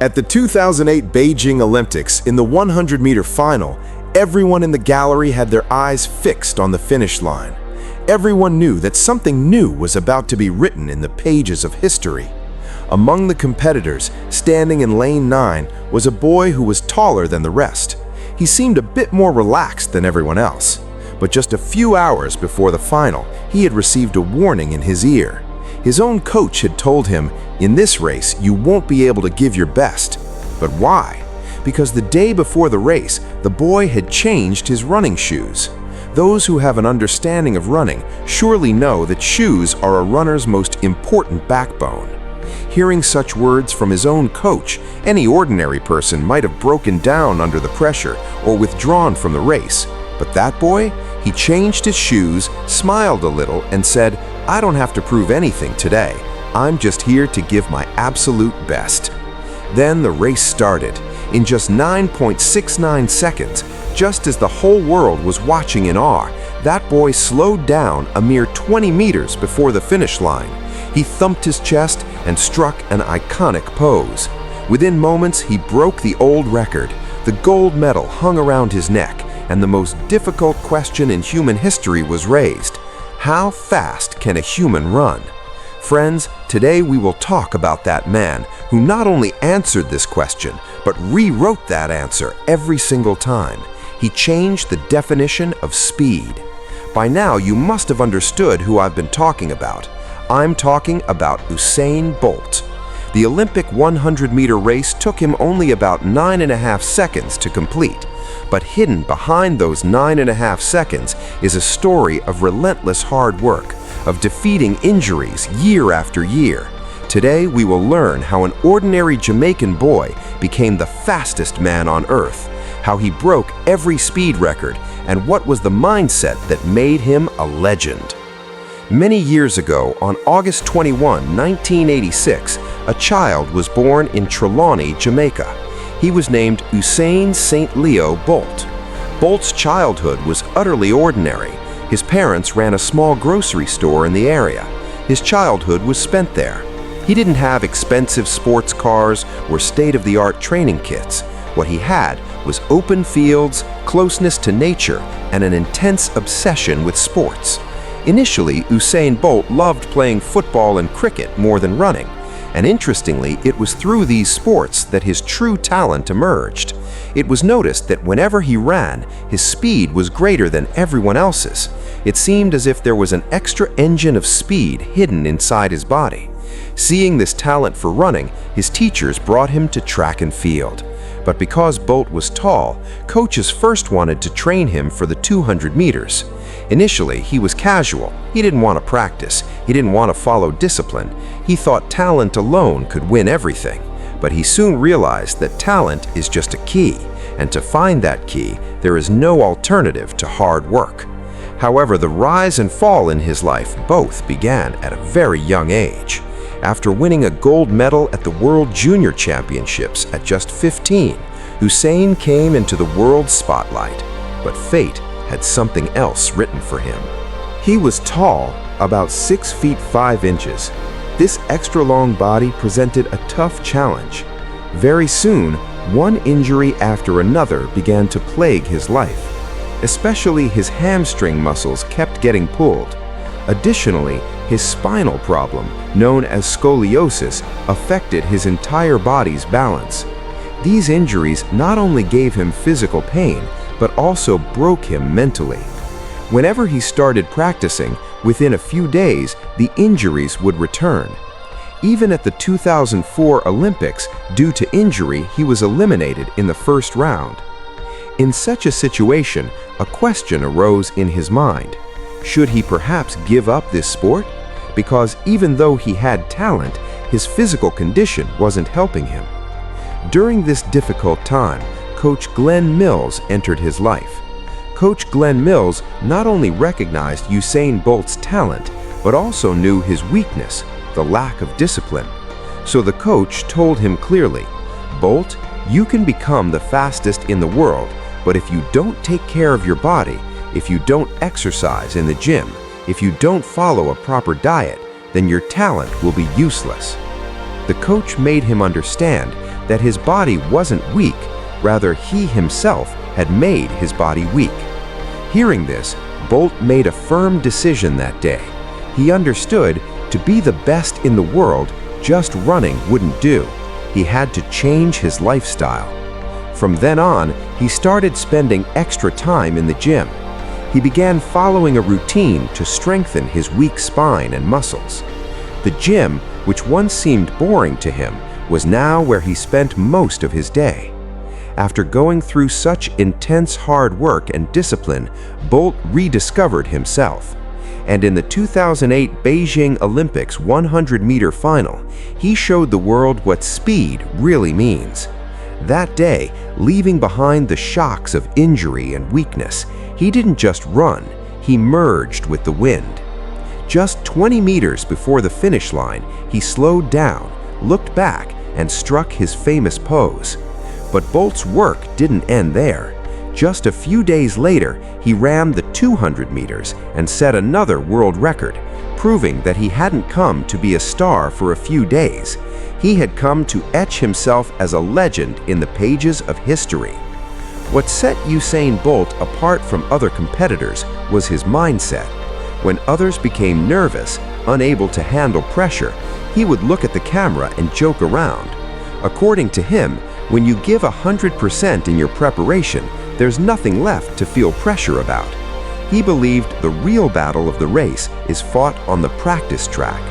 At the 2008 Beijing Olympics, in the 100-meter final, everyone in the gallery had their eyes fixed on the finish line. Everyone knew that something new was about to be written in the pages of history. Among the competitors, standing in lane 9, was a boy who was taller than the rest. He seemed a bit more relaxed than everyone else. But just a few hours before the final, he had received a warning in his ear. His own coach had told him, "In this race, you won't be able to give your best." But why? Because the day before the race, the boy had changed his running shoes. Those who have an understanding of running surely know that shoes are a runner's most important backbone. Hearing such words from his own coach, any ordinary person might have broken down under the pressure or withdrawn from the race. But that boy, he changed his shoes, smiled a little, and said, "I don't have to prove anything today. I'm just here to give my absolute best." Then the race started. In just 9.69 seconds, just as the whole world was watching in awe, that boy slowed down a mere 20 meters before the finish line. He thumped his chest and struck an iconic pose. Within moments, he broke the old record. The gold medal hung around his neck, and the most difficult question in human history was raised. How fast can a human run? Friends, today we will talk about that man who not only answered this question, but rewrote that answer every single time. He changed the definition of speed. By now, you must have understood who I've been talking about. I'm talking about Usain Bolt. The Olympic 100-meter race took him only about 9.5 seconds to complete. But hidden behind those 9.5 seconds is a story of relentless hard work, of defeating injuries year after year. Today, we will learn how an ordinary Jamaican boy became the fastest man on earth, how he broke every speed record, and what was the mindset that made him a legend. Many years ago, on August 21, 1986, a child was born in Trelawney, Jamaica. He was named Usain St. Leo Bolt. Bolt's childhood was utterly ordinary. His parents ran a small grocery store in the area. His childhood was spent there. He didn't have expensive sports cars or state-of-the-art training kits. What he had was open fields, closeness to nature, and an intense obsession with sports. Initially, Usain Bolt loved playing football and cricket more than running. And interestingly, it was through these sports that his true talent emerged. It was noticed that whenever he ran, his speed was greater than everyone else's. It seemed as if there was an extra engine of speed hidden inside his body. Seeing this talent for running, his teachers brought him to track and field. But because Bolt was tall, coaches first wanted to train him for the 200 meters. Initially, he was casual. He didn't want to practice. He didn't want to follow discipline. He thought talent alone could win everything. But he soon realized that talent is just a key, and to find that key, there is no alternative to hard work. However, the rise and fall in his life both began at a very young age. After winning a gold medal at the World Junior Championships at just 15, Usain came into the world spotlight. But fate had something else written for him. He was tall, about 6 feet 5 inches. This extra-long body presented a tough challenge. Very soon, one injury after another began to plague his life. Especially his hamstring muscles kept getting pulled. Additionally, his spinal problem, known as scoliosis, affected his entire body's balance. These injuries not only gave him physical pain, but also broke him mentally. Whenever he started practicing, within a few days, the injuries would return. Even at the 2004 Olympics, due to injury, he was eliminated in the first round. In such a situation, a question arose in his mind. Should he perhaps give up this sport? Because even though he had talent, his physical condition wasn't helping him. During this difficult time, Coach Glenn Mills entered his life. Coach Glenn Mills not only recognized Usain Bolt's talent, but also knew his weakness, the lack of discipline. So the coach told him clearly, "Bolt, you can become the fastest in the world, but if you don't take care of your body, if you don't exercise in the gym, if you don't follow a proper diet, then your talent will be useless." The coach made him understand that his body wasn't weak, rather he himself had made his body weak. Hearing this, Bolt made a firm decision that day. He understood to be the best in the world, just running wouldn't do. He had to change his lifestyle. From then on, he started spending extra time in the gym. He began following a routine to strengthen his weak spine and muscles. The gym, which once seemed boring to him, was now where he spent most of his day. After going through such intense hard work and discipline, Bolt rediscovered himself. And in the 2008 Beijing Olympics 100-meter final, he showed the world what speed really means. That day, leaving behind the shocks of injury and weakness, he didn't just run, he merged with the wind. Just 20 meters before the finish line, he slowed down, looked back, and struck his famous pose. But Bolt's work didn't end there. Just a few days later, he ran the 200 meters and set another world record, proving that he hadn't come to be a star for a few days. He had come to etch himself as a legend in the pages of history. What set Usain Bolt apart from other competitors was his mindset. When others became nervous, unable to handle pressure, he would look at the camera and joke around. According to him, when you give 100% in your preparation, there's nothing left to feel pressure about. He believed the real battle of the race is fought on the practice track.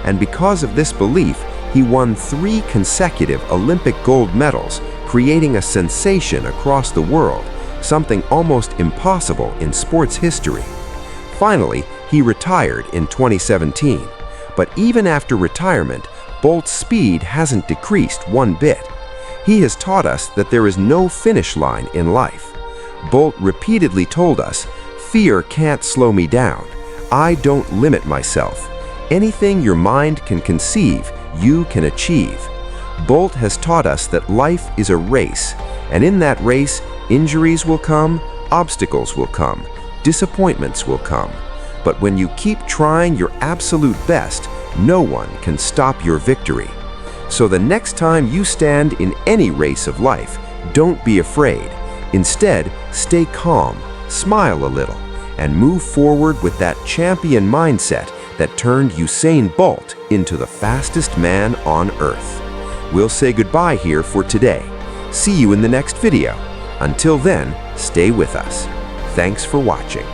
And because of this belief, he won 3 consecutive Olympic gold medals, creating a sensation across the world, something almost impossible in sports history. Finally, he retired in 2017. But even after retirement, Bolt's speed hasn't decreased one bit. He has taught us that there is no finish line in life. Bolt repeatedly told us, "Fear can't slow me down. I don't limit myself. Anything your mind can conceive, you can achieve." Bolt has taught us that life is a race, and in that race, injuries will come, obstacles will come, disappointments will come. But when you keep trying your absolute best, no one can stop your victory. So the next time you stand in any race of life, don't be afraid. Instead, stay calm, smile a little, and move forward with that champion mindset that turned Usain Bolt into the fastest man on Earth. We'll say goodbye here for today. See you in the next video. Until then, stay with us. Thanks for watching.